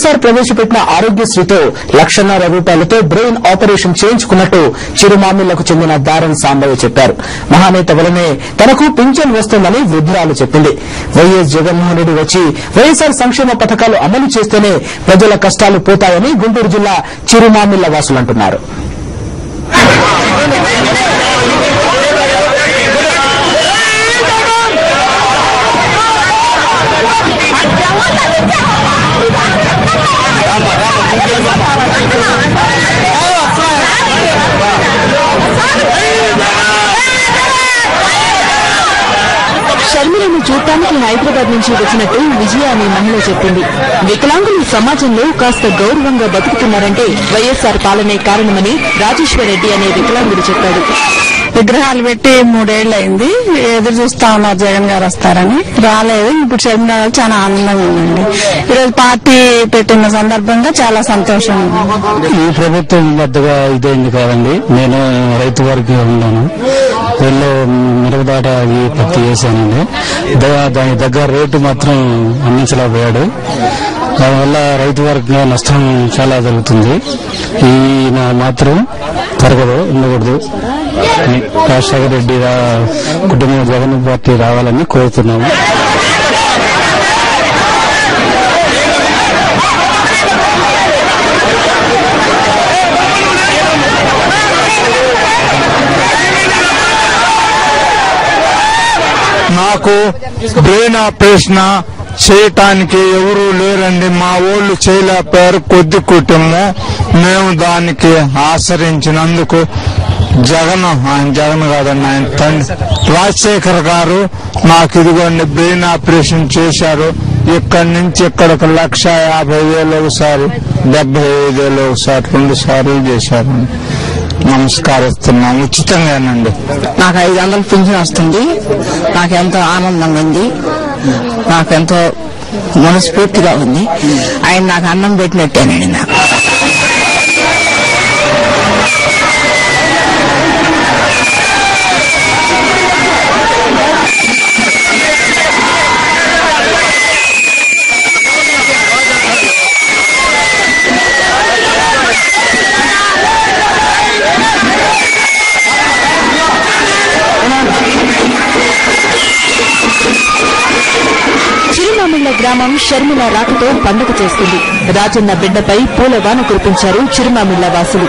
వైఎస్ఆర్ ప్రవేశపెట్టిన ఆరోగ్యశ్రీతో ₹1,50,000 brain operation చేయించుకున్నట్టు చిరుమామిళ్లకు చెందిన దారన్ సాంబయ్య చెప్పారు. మహానేత వలనే తనకు పింఛన్ వస్తుందని వృద్ధురాలు చెప్పింది. వైఎస్ జగన్మోహన్ రెడ్డి వచ్చి వైఎస్ఆర్ సంక్షేమ పథకాలు అమలు చేస్తేనే ప్రజల కష్టాలు పోతాయని గుంటూరు జిల్లా చిరుమామిళ్ల వాసులంటున్నారు. షర్మిలను చూడటానికి హైదరాబాద్ నుంచి వచ్చినట్టు విజయ అనే మహిళ చెప్పింది. వికలాంగులు సమాజంలో కాస్త గౌరవంగా బతుకుతున్నారంటే వైఎస్ఆర్ పాలనే కారణమని రాజేశ్వర్ రెడ్డి అనే వికలాంగుడు చెప్పాడు. విగ్రహాలు పెట్టి 3 ఏళ్లు అయింది. ఎదురు చూస్తా ఉన్నారు జగన్ గారు వస్తారని, రాలేదు. ఇప్పుడు షర్మిల చాలా ఆనందంగా ఉందండి. ఈరోజు పార్టీ పెట్టిన సందర్భంగా చాలా సంతోషం. ఈ ప్రభుత్వం పెద్దగా ఇదైంది కాదండి. నేను రైతు వారికి ఉన్నాను. వీళ్ళు మిరపదాట అవి పత్తి వేసానండి. దాని దగ్గర రేటు మాత్రం అందించలేకపోయాడు. దానివల్ల రైతు వారికి నష్టం చాలా జరుగుతుంది. ఈ మాత్రం జరగదు, ఉండకూడదు. రాజశేఖర రెడ్డి కుటుంబం జగన్ పార్టీ రావాలని కోరుతున్నాము. నాకు బ్రెయిన్ ఆపరేషన్ చేయటానికి ఎవరూ లేరండి. మా ఊళ్ళు చేయలేకపోయారు. కొద్ది కుటుంబం. మేము దానికి ఆశ్రయించినందుకు జగన్ కాదండి, ఆయన తండ్రి రాజశేఖర్ గారు నాకు ఇదిగోండి బ్రెయిన్ ఆపరేషన్ చేశారు. ఇక్కడి నుంచి ఇక్కడికి 1,50,000 ఒకసారి, 75,000 ఒకసారి, 2 సార్లు చేశారు. నమస్కరిస్తున్నాం. ఉచితంగానండి. నాకు 500 పింఛన్ వస్తుంది. నాకెంతో ఆనందంగా ఉంది. నాకెంతో మనస్ఫూర్తిగా ఉంది. ఆయన నాకు అన్నం పెట్టినట్టేనండి. నాకు చిరుమామిళ్ల గ్రామం షర్మిల రాకతో పండుగ చేస్తుంది. రాజన్న బిడ్డపై పూలవాన కురిపించారు చిరుమామిళ్ల వాసులు.